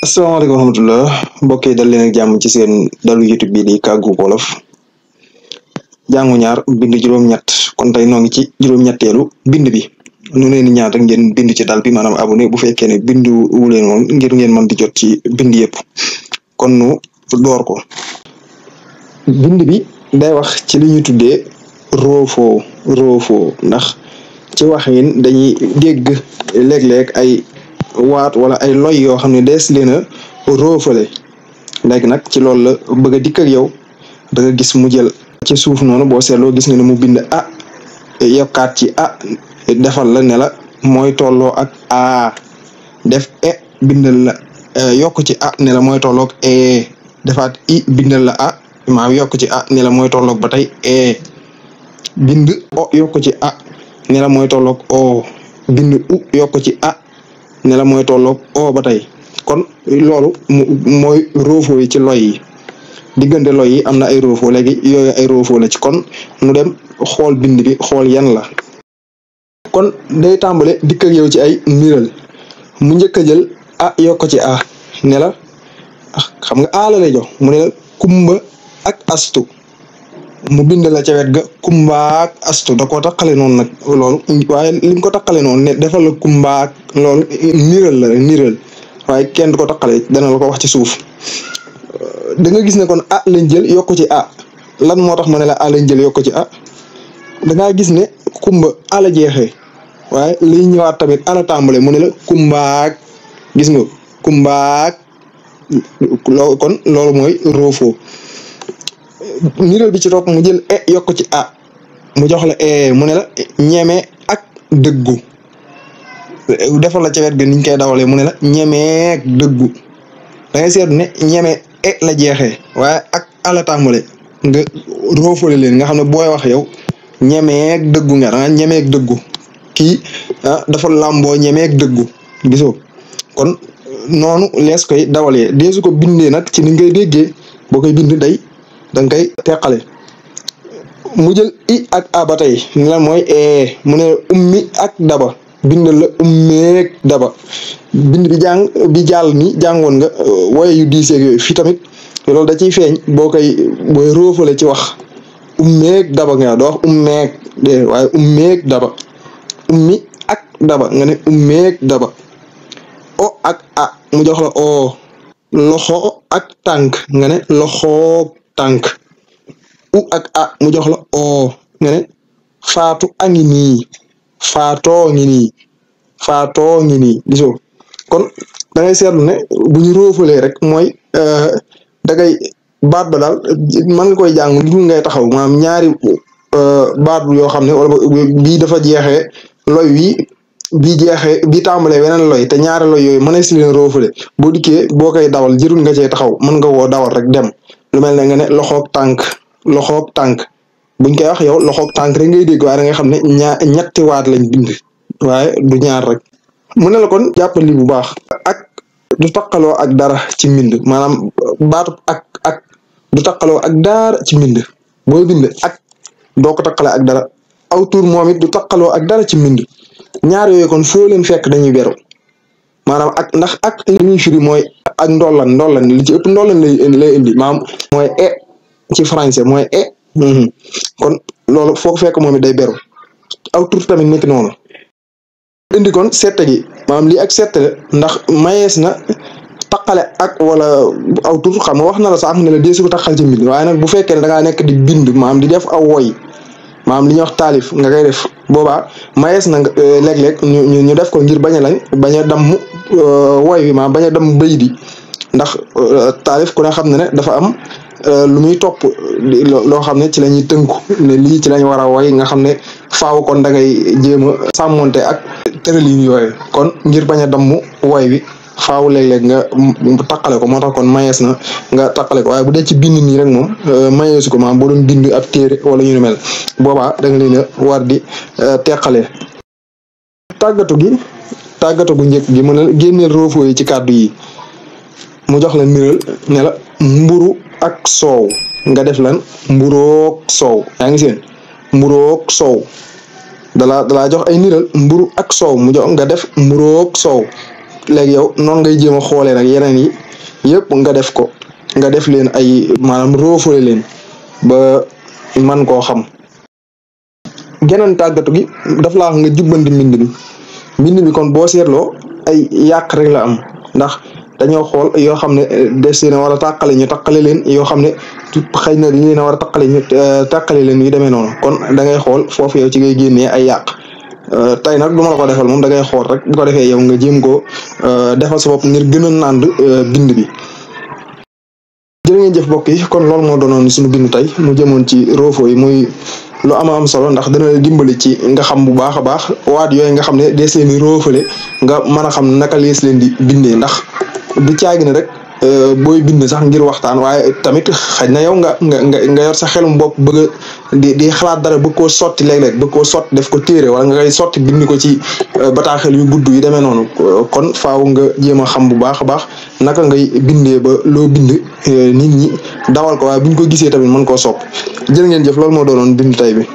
asalaamaaleykum wa rahmatulah mbokk yi dal leen ak jàmm ci seen dalu YouTube bii di Kàggu Wolof jàngu ñaar bind juróom-ñett kon tey noo ngi ci juróom-ñetteelu bind bi nu leen di ñaan rek ngeen bind ci dal bi maanaam abonné bu fekkee ne bindu wu leen moom ngir ngeen mën di jot ci bind yëpp kon nu door ko. bind bi day wax ci li ñuy tuddee roofoo ndax ci waxin dañuy dégg léeg-léeg ay waat wala ay loy yoo xam ne dees leen a roofale léegi nag ci loolu la bëgg a dikk ak yow da nga gis mu jël ci suuf noonu boo seetloo gis nga ne mu bind yokkaat ci defal la ne la mooy tolloo ak def bindal la yokk ci ne la mooy tolloog defaat bindal la maam yokk ci ne la mooy tolloog ba tey bind yokk ci ne la mooy tolloog bind yokk ci ne la mooy tolloog ba tey kon loolu mooy roofoo yi ci loy yi diggante loy yi am na ay roofoo léegi yooyu ay roofoo la ci kon nu dem xool bind bi xool yan la kon day tàmbale dikk ak yow ci ay niral mu njëkk a jël yokk ci ne la xam nga la lay jox mu ne la kumba ak astu mu bind la ca wet ga kumbaak astu da koo taqale noonu nag loolu waaye lim ko taqale noonu ne defal la kumbaak loolu niral la niral waaye kenn du ko taqale dana la ko wax ci suuf da nga gis ne kon lañ jël yokk ci lan moo tax ma ne la lañ jël yokk ci da ngaa gis ne kumba la jeexee waaye liy ñëwaat tamit la tàmbale mu ne la kumbaak gis nga kumbaak loolu kon loolu mooy roofoo niral bi ci topp mu jël yokk ci mu jox la mu ne la ñeme ak dëggu defal la ca wet ga niñ koy dawalee mu ne la ñemeek dëggu da ngay seetlu ne ñeme la jeexee waaye ak la tàmbale nga roofale leen nga xam ne booy wax yow ñemeek dëggu nga da nga ñemeek dëggu kii dafa làmboo ñemeek dëggu gisoo kon noonu lees koy dawalee deesu ko bindee nag ci ni ngay déggee boo koy bind day danga koy teqale mu jël ak ba tey ni la mooy mu ne ummi ak daba bindal la ummeeg daba bind bi jàll ni jàngoon nga woye yu diiseeg yooyu fii tamit loolu da ciy feeñ booy roofale ci wax ummeeg daba nga doo wax ummeeg waaye ummeeg daba ummi ak daba nga ne ummeeg daba ak mu jox la loxo ak tànk nga ne loxoog tànk ak mu jox la nga ne faatu a ngi nii faatoo ngi nii gisoo kon da ngay seetlu ne bu ñu roofalee rek mooy dangay baat ba daal mën nga koy jàng du ngay taxaw maanaam ñaari baat yoo xam ne wala bii dafa jeexee loy wi bii jeexee bii tàmbalee weneen loy te ñaari loy yooyu mën na si leen roofale boo dikkee boo koy dawal jërul nga cee taxaw mën nga woo dawal rek dem lu mel ne nga ne loxoog tànk buñ koy wax yow loxoog tànk rek ngay dégg waaye da nga xam ne ñetti waat lañ bind waaye du ñaar rek mu ne la kon jàppali bu baax ak du taqaloo ak dara ci mbind maanaam baatu ak du taqaloo ak dara ci mbind booy bind ak doo ko taqale ak dara aw tur moom it du taqaloo ak dara ci mbind ñaar yooyu kon foo leen fekk dañuy beru maanaam ndax ak li ñuy firi mooy ak ndollan li ci ëpp ndollan lay indi maanaam mooy ci français mooy kon loolu foo ko fekk moom it day beru aw tur tamit nekk noonu indi kon sette gi maanaam lii ak sette la ndax mayees na taqale ak wala aw tur xam nga wax na la sax ne la deesu ko taqal ci mbind waaye nag bu fekkee ne da ngaa nekk di bind maanaam di def aw woy maanaam li ñuy wax taalif nga koy def boobaa mayees na léeg-léeg ñu def ko ngir bañ a damm woy bi maanaam bañ a damm bëy di ndax taalif ku ne xam ne dafa am lu muy topp loo xam ne ci la ñuy tënku ne lii ci lañ war a woy nga xam ne faaw kon da ngay jéem a sàmmonte ak tëralin yooyu kon ngir bañ a damm woy bi faaw léeg-léeg nga taqale ko moo tax kon mayees na nga taqale ko waaye bu dee ci bind nii rek moom mayeesu ko maanaam boo doon bind ab téere wala ñu mel boobaa da nga leen a war di teqale tàggatu gu njëkk gi mu ne génneel roofoo yi ci kàddu yi mu jox la niral ne la mburu ak soow nga def lan mburoog soow yaa ngi seen mburoog soow dalaa jox ay niral mburu ak soow mu jox nga def mburoog soow léegi yow noonu ngay jéem a xoolee nag yeneen yi yëpp nga def ko nga def leen ay maanaam roofale leen ba man koo xam. geneen tàggatu gi daf laa wax nga jubbanti mbind mi kon boo seetloo ay yàq rek la am ndax dañoo xool yoo xam ne des na war a tàqale ñu tàqale leen yoo xam ne xëy na dañu leen a war a tàqale ñu tàqale leen yu demee noonu kon da ngay xool foofu yow ci ngay génnee ay yàq. tey nag du ma la ko defal moom da ngay xool rek bu ko defee yow nga jéem koo defal sa bopp ngir gën a nànd bind bi. jërë ngeen jëf mbokk yi kon loolu moo doonoon suñu bind tey mu jëmoon ci roofo yi muy lu am solo ndax dana la dimbali ci nga xam bu baax a baax waat yooyu nga xam ne dees leen di roofale nga mën a xam naka lees leen di bindee ndax du caagi ne rek booy bind sax ngir waxtaan waaye tamit xëy na yow nga yor sa xelum bopp bëgg di xalaat dara bëgg koo sotti léeg-léeg bëgg koo sotti def ko téere wala nga koy sotti bind ko ci bataaxel yu gudd yu demee noonu kon faaw nga jéem a xam bu baax a baax naka ngay bindee ba loo bind nit ñi dawal ko waaye buñ ko gisee tamit mën koo sopp. jërë ngeen jëf loolu moo doonoon bind tay bi.